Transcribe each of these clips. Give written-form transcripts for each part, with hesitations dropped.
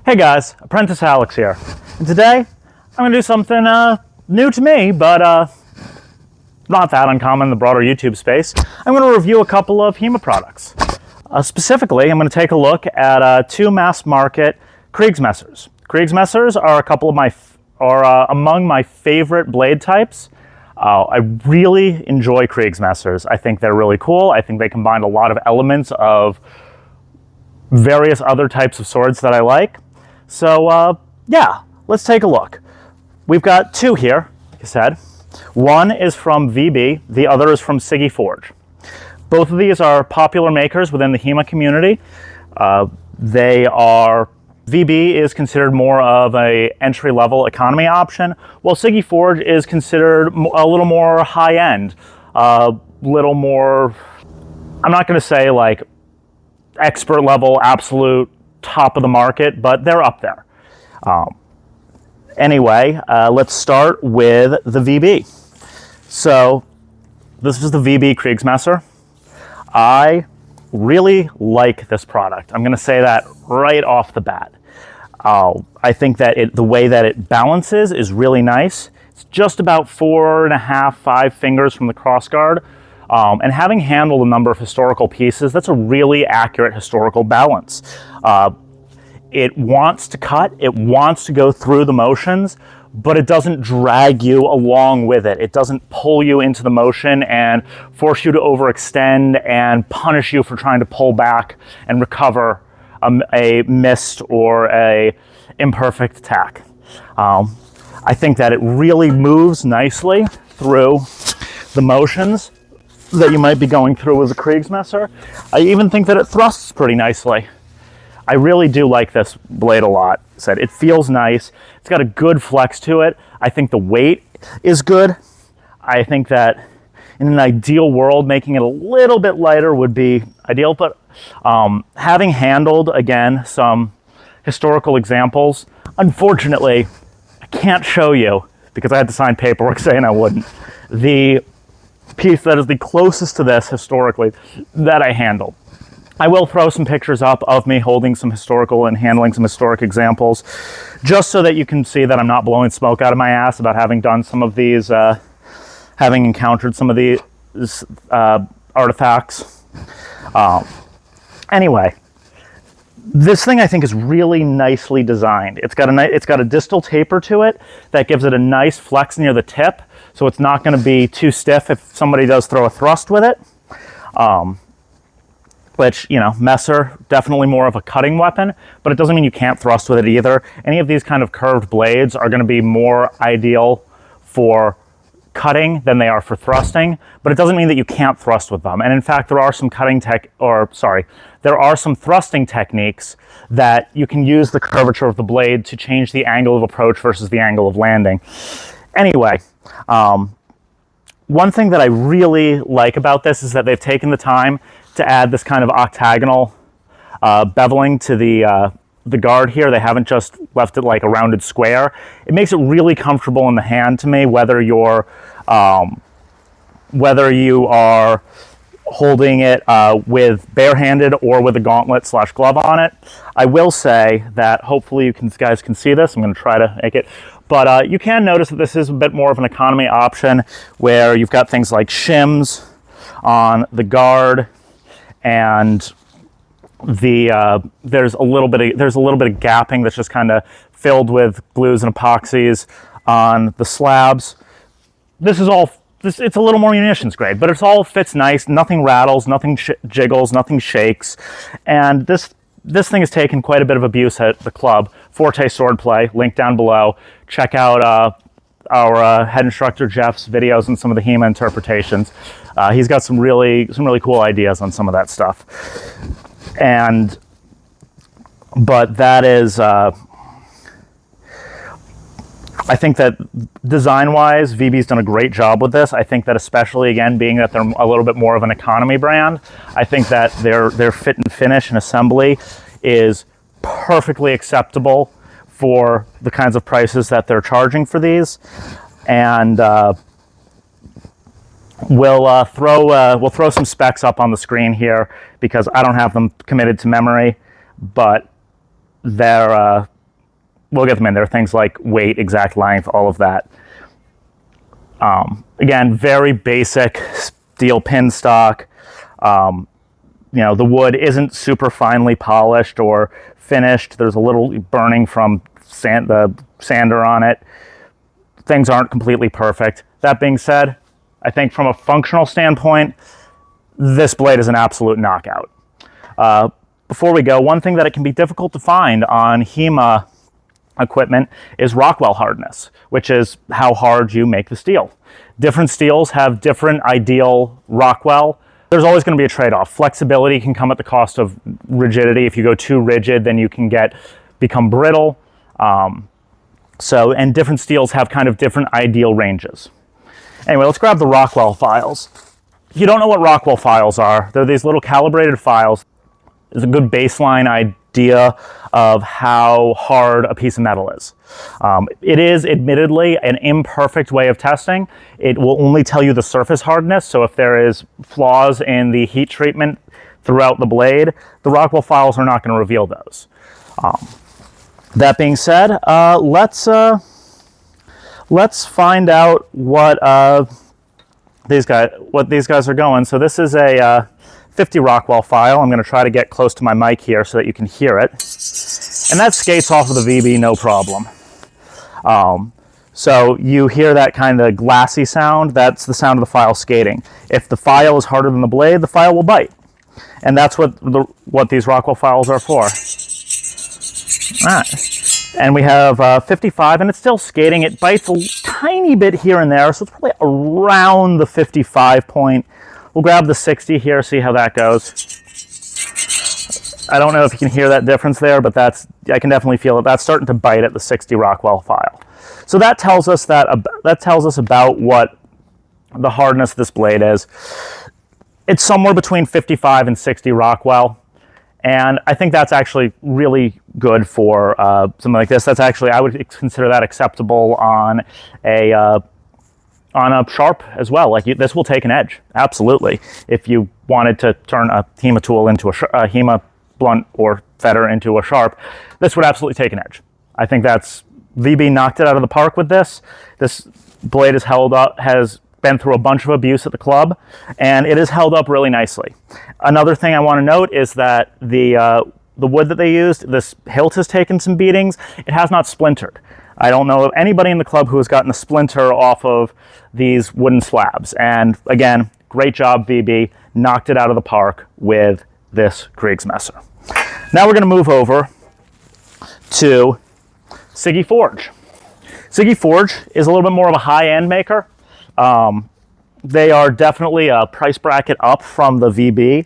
Hey guys, Apprentice Alex here, and today I'm going to do something new to me, but not that uncommon in the broader YouTube space. I'm going to review a couple of HEMA products. Specifically, I'm going to take a look at two mass market Kriegsmessers. Kriegsmessers are a couple of among my favorite blade types. I really enjoy Kriegsmessers. I think they're really cool. I think they combine a lot of elements of various other types of swords that I like. So yeah, let's take a look. We've got two here, like I said. One is from VB, the other is from Siggi Forge. Both of these are popular makers within the HEMA community. VB is considered more of a entry-level economy option, while Siggi Forge is considered a little more high-end, little more, I'm not going to say like expert level, absolute top of the market, but they're up there. Anyway, let's start with the VB. So this is the VB Kriegsmesser. I really like this product. I'm going to say that right off the bat. I think that the way that it balances is really nice. It's just about 4.5, 5 fingers from the crossguard. And having handled a number of historical pieces, that's a really accurate historical balance. It wants to cut, it wants to go through the motions, but it doesn't drag you along with it. It doesn't pull you into the motion and force you to overextend and punish you for trying to pull back and recover a missed or a imperfect attack. I think that it really moves nicely through the motions that you might be going through as a Kriegsmesser. I even think that it thrusts pretty nicely. I really do like this blade a lot. It feels nice. It's got a good flex to it. I think the weight is good. I think that in an ideal world, making it a little bit lighter would be ideal, but having handled, again, some historical examples, unfortunately, I can't show you because I had to sign paperwork saying I wouldn't. The piece that is the closest to this historically that I handled. I will throw some pictures up of me holding some historical and handling some historic examples, just so that you can see that I'm not blowing smoke out of my ass about having done some of these, having encountered some of these artifacts. Anyway, this thing I think is really nicely designed. It's got a distal taper to it that gives it a nice flex near the tip, so it's not going to be too stiff if somebody does throw a thrust with it. Which, you know, Messer, definitely more of a cutting weapon, but it doesn't mean you can't thrust with it either. Any of these kind of curved blades are going to be more ideal for cutting than they are for thrusting, but it doesn't mean that you can't thrust with them. And in fact, there are some there are some thrusting techniques that you can use the curvature of the blade to change the angle of approach versus the angle of landing. Anyway, one thing that I really like about this is that they've taken the time to add this kind of octagonal beveling to the guard here. They haven't just left it like a rounded square. It makes it really comfortable in the hand to me, whether you are holding it with barehanded or with a gauntlet / glove on it. I will say that hopefully you guys can see this. I'm going to try to make it. But you can notice that this is a bit more of an economy option where you've got things like shims on the guard, and there's a little bit of gapping that's just kind of filled with glues and epoxies on the slabs. It's a little more munitions grade, but it all fits nice. Nothing rattles, nothing jiggles, nothing shakes, and this thing has taken quite a bit of abuse at the club. Forte Swordplay, link down below. Check out our head instructor Jeff's videos and some of the HEMA interpretations. He's got some really cool ideas on some of that stuff. But that is, I think that design-wise, VB's done a great job with this. I think that especially, again, being that they're a little bit more of an economy brand, I think that their fit and finish and assembly is perfectly acceptable for the kinds of prices that they're charging for these. And we'll throw some specs up on the screen here because I don't have them committed to memory, but they're we'll get them in there. Things like weight, exact length, all of that. Again, very basic steel pin stock. You know, the wood isn't super finely polished or finished. There's a little burning from the sander on it. Things aren't completely perfect. That being said, I think from a functional standpoint, this blade is an absolute knockout. Before we go, one thing that it can be difficult to find on HEMA equipment is Rockwell hardness, which is how hard you make the steel. Different steels have different ideal Rockwell. There's always going to be a trade-off. Flexibility can come at the cost of rigidity. If you go too rigid, then you can become brittle. And different steels have kind of different ideal ranges. Anyway, let's grab the Rockwell files. If you don't know what Rockwell files are, they're these little calibrated files. It's a good baseline idea of how hard a piece of metal is. It is admittedly an imperfect way of testing. It will only tell you the surface hardness, so if there is flaws in the heat treatment throughout the blade, the Rockwell files are not going to reveal those. That being said, let's find out what these guys are going. So this is a 50 Rockwell file. I'm going to try to get close to my mic here so that you can hear it. And that skates off of the VB no problem. So you hear that kind of glassy sound. That's the sound of the file skating. If the file is harder than the blade, the file will bite. And that's what these Rockwell files are for. All right. And we have 55, and it's still skating. It bites a tiny bit here and there, so it's probably around the 55 point. We'll grab the 60 here, see how that goes. I don't know if you can hear that difference there, but I can definitely feel it. That's starting to bite at the 60 Rockwell file. So that tells us about what the hardness of this blade is. It's somewhere between 55 and 60 Rockwell. And I think that's actually really good for something like this. I would consider that acceptable on a sharp as well. Like this will take an edge, absolutely. If you wanted to turn a HEMA tool into a HEMA blunt or fetter into a sharp, this would absolutely take an edge. I think VB knocked it out of the park with this. This blade has been through a bunch of abuse at the club, and it is held up really nicely. Another thing I want to note is that the wood that they used, this hilt has taken some beatings. It has not splintered. I don't know of anybody in the club who has gotten a splinter off of these wooden slabs. And again, great job, VB. Knocked it out of the park with this Kriegsmesser. Now we're going to move over to Siggi Forge. Siggi Forge is a little bit more of a high-end maker. They are definitely a price bracket up from the VB.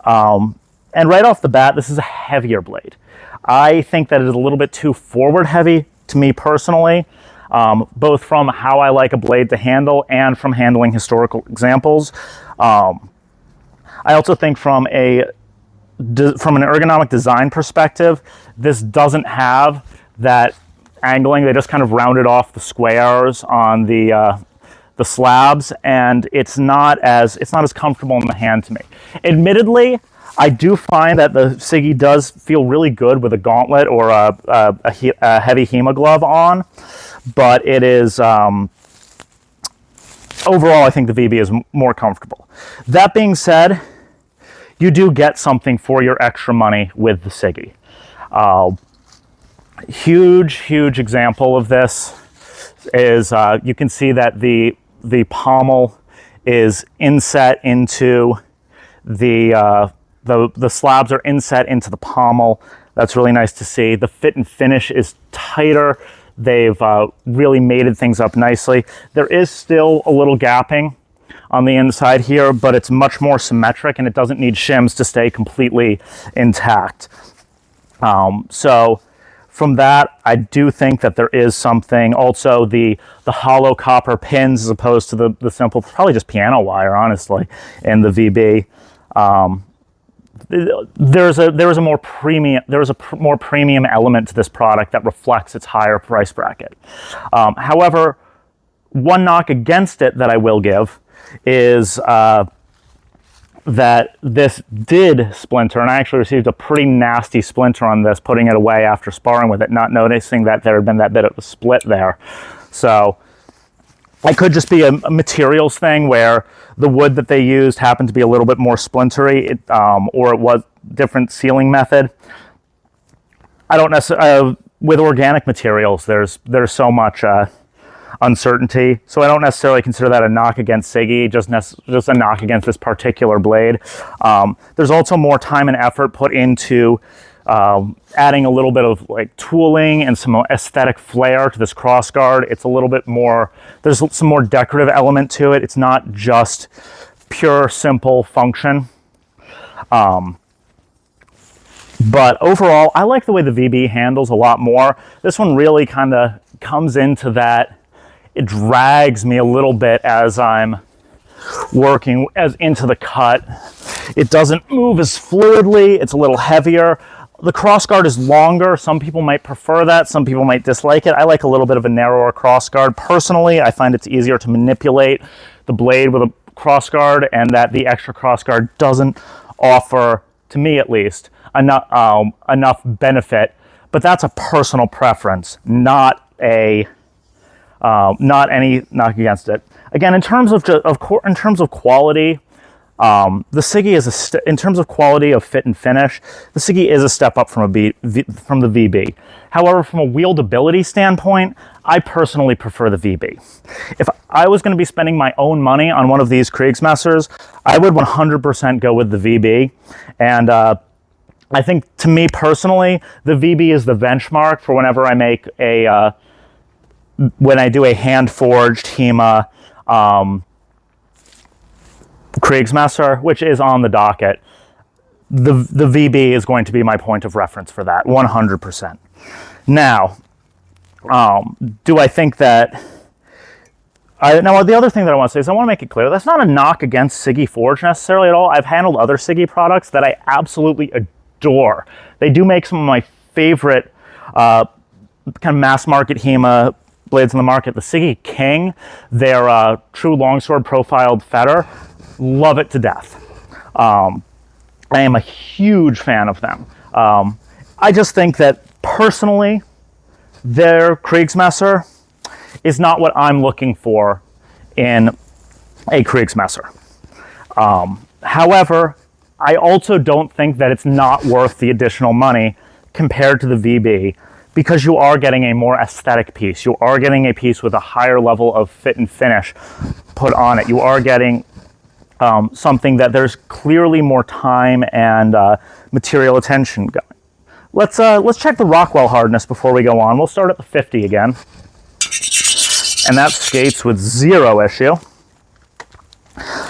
And right off the bat, this is a heavier blade. I think that it is a little bit too forward heavy to me personally, both from how I like a blade to handle and from handling historical examples. I also think from an ergonomic design perspective, this doesn't have that angling. They just kind of rounded off the squares on the slabs, and it's not as comfortable in the hand to me. Admittedly, I do find that the Siggi does feel really good with a gauntlet or a heavy HEMA glove on, but it is overall I think the VB is more comfortable. That being said, you do get something for your extra money with the Siggi. Huge example of this is you can see that the pommel is inset into the slabs are inset into the pommel. That's really nice to see. The fit and finish is tighter. They've really mated things up nicely. There is still a little gapping on the inside here, but it's much more symmetric and it doesn't need shims to stay completely intact. So from that, I do think that there is something. Also, the hollow copper pins as opposed to the simple, probably just piano wire, honestly, in the VB. There is a more premium element to this product that reflects its higher price bracket. However, one knock against it that I will give is that this did splinter, and I actually received a pretty nasty splinter on this, putting it away after sparring with it, not noticing that there had been that bit of a split there. So it could just be a materials thing where the wood that they used happened to be a little bit more splintery, or it was different sealing method. I don't necessarily, with organic materials, there's so much uncertainty, so I don't necessarily consider that a knock against Siggi, just a knock against this particular blade. There's also more time and effort put into adding a little bit of like tooling and some aesthetic flair to this crossguard. It's a little bit more, there's some more decorative element to it. It's not just pure simple function. But overall, I like the way the VB handles a lot more. This one really kind of comes into that, it drags me a little bit as I'm working into the cut. It doesn't move as fluidly, it's a little heavier. The crossguard is longer. Some people might prefer that, some people might dislike it. I like a little bit of a narrower crossguard. Personally, I find it's easier to manipulate the blade with a crossguard, and that the extra crossguard doesn't offer, to me at least, enough benefit. But that's a personal preference, not any knock against it. Again, in terms of quality, the Siggi is in terms of quality of fit and finish, the Siggi is a step up from the VB. However, from a wieldability standpoint, I personally prefer the VB. If I was going to be spending my own money on one of these Kriegsmessers, I would 100% go with the VB. And I think, to me personally, the VB is the benchmark for whenever I make when I do a hand-forged HEMA Kriegsmesser, which is on the docket. The VB is going to be my point of reference for that, 100%. Now, do I think that... Now, the other thing that I want to say is I want to make it clear, that's not a knock against Siggi Forge necessarily at all. I've handled other Siggi products that I absolutely adore. They do make some of my favorite kind of mass market HEMA blades in the market. The Siggi King, their true longsword profiled fetter, love it to death. I am a huge fan of them. I just think that personally, their Kriegsmesser is not what I'm looking for in a Kriegsmesser. However, I also don't think that it's not worth the additional money compared to the VB, because you are getting a more aesthetic piece. You are getting a piece with a higher level of fit and finish put on it. You are getting something that there's clearly more time and material attention going. Let's check the Rockwell hardness before we go on. We'll start at the 50 again. And that skates with 0 issue.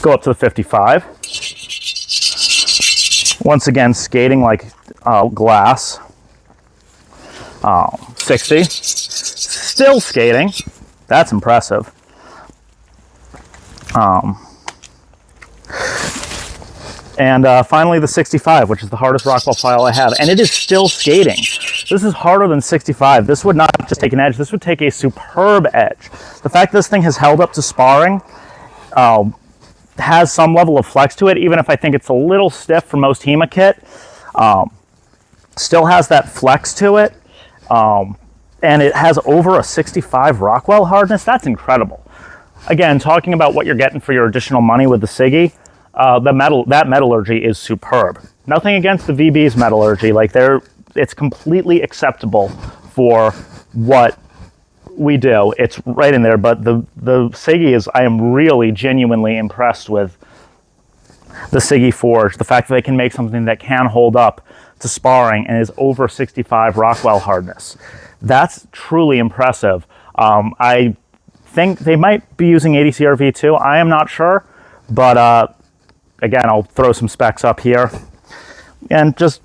Go up to the 55. Once again, skating like glass. 60. Still skating. That's impressive. And finally the 65, which is the hardest Rockwell file I have. And it is still skating. This is harder than 65. This would not just take an edge. This would take a superb edge. The fact that this thing has held up to sparring has some level of flex to it, even if I think it's a little stiff for most HEMA kit. Still has that flex to it. And it has over a 65 Rockwell hardness. That's incredible. Again, talking about what you're getting for your additional money with the Siggi, that metallurgy is superb. Nothing against the VB's metallurgy. Like, it's completely acceptable for what we do. It's right in there. But the Siggi is, I am really genuinely impressed with the Siggi Forge. The fact that they can make something that can hold up to sparring and is over 65 Rockwell hardness. That's truly impressive. I think they might be using ADCR V2. I am not sure, but again, I'll throw some specs up here. And just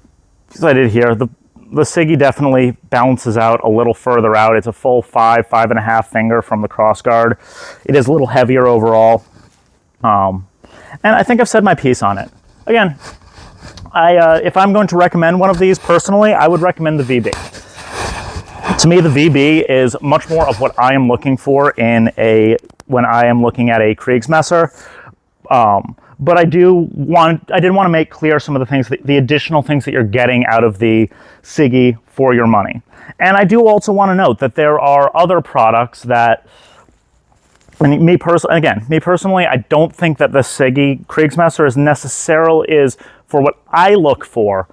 as I did here, the Siggi definitely balances out a little further out. It's a full 5.5 finger from the crossguard. It is a little heavier overall. And I think I've said my piece on it. Again, if I'm going to recommend one of these personally, I would recommend the VB. To me, the VB is much more of what I am looking for when I am looking at a Kriegsmesser. but I did want to make clear some of the things, the additional things that you're getting out of the Siggi for your money. And I do also want to note that there are other products that, and me personally, I don't think that the Siggi Kriegsmesser is for what I look for,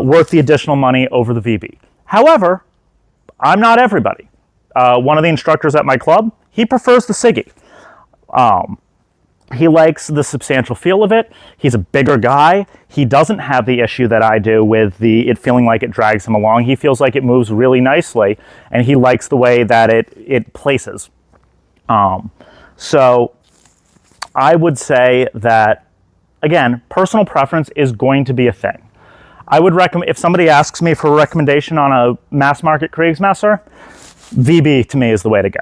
worth the additional money over the VB. However, I'm not everybody. One of the instructors at my club, he prefers the Siggi. He likes the substantial feel of it. He's a bigger guy. He doesn't have the issue that I do with it feeling like it drags him along. He feels like it moves really nicely, and he likes the way that it places. So I would say that, again, personal preference is going to be a thing. I would recommend, if somebody asks me for a recommendation on a mass market Kriegsmesser, VB to me is the way to go.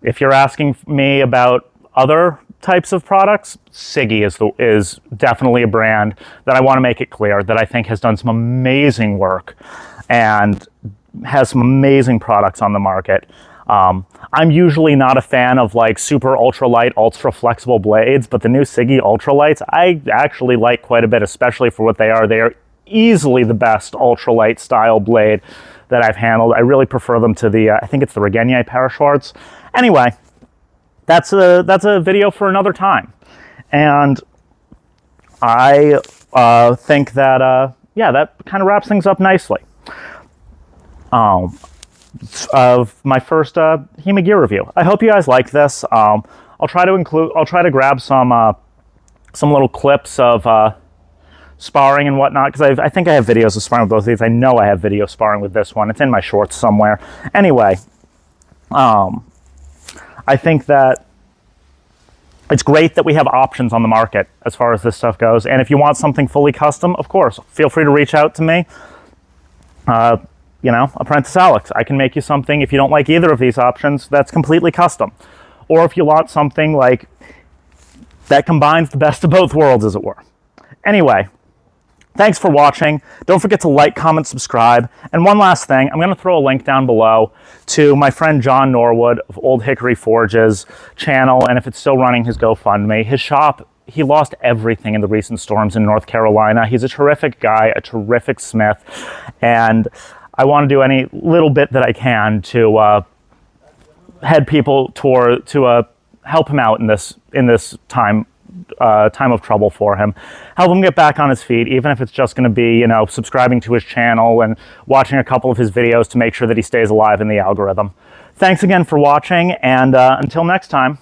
If you're asking me about other types of products, Siggi is definitely a brand that I want to make it clear that I think has done some amazing work and has some amazing products on the market. I'm usually not a fan of like super ultralight, ultra flexible blades, but the new Siggi ultralights I actually like quite a bit, especially for what they are. They are easily the best ultralight style blade that I've handled. I really prefer them to the, I think it's the Regenier Paraschwarz. Anyway, that's a video for another time. And I think that, yeah, that kind of wraps things up nicely. Of my first HEMA gear review. I hope you guys like this. I'll try to grab some little clips of sparring and whatnot, because I think I have videos of sparring with both of these. I know I have video sparring with this one. It's in my shorts somewhere. Anyway, I think that it's great that we have options on the market as far as this stuff goes. And if you want something fully custom, of course, feel free to reach out to me. You know, Apprentice Alex, I can make you something, if you don't like either of these options, that's completely custom. Or if you want something like that combines the best of both worlds, as it were. Anyway, thanks for watching. Don't forget to like, comment, subscribe. And one last thing, I'm going to throw a link down below to my friend John Norwood of Old Hickory Forge's channel, and if it's still running, his GoFundMe. His shop, he lost everything in the recent storms in North Carolina. He's a terrific guy, a terrific smith, and I want to do any little bit that I can to head people to help him out in this time of trouble for him. Help him get back on his feet, even if it's just going to be, you know, subscribing to his channel and watching a couple of his videos to make sure that he stays alive in the algorithm. Thanks again for watching, and until next time,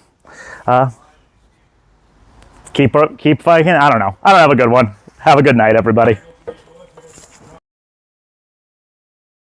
keep fighting. I don't know. I don't have a good one. Have a good night, everybody.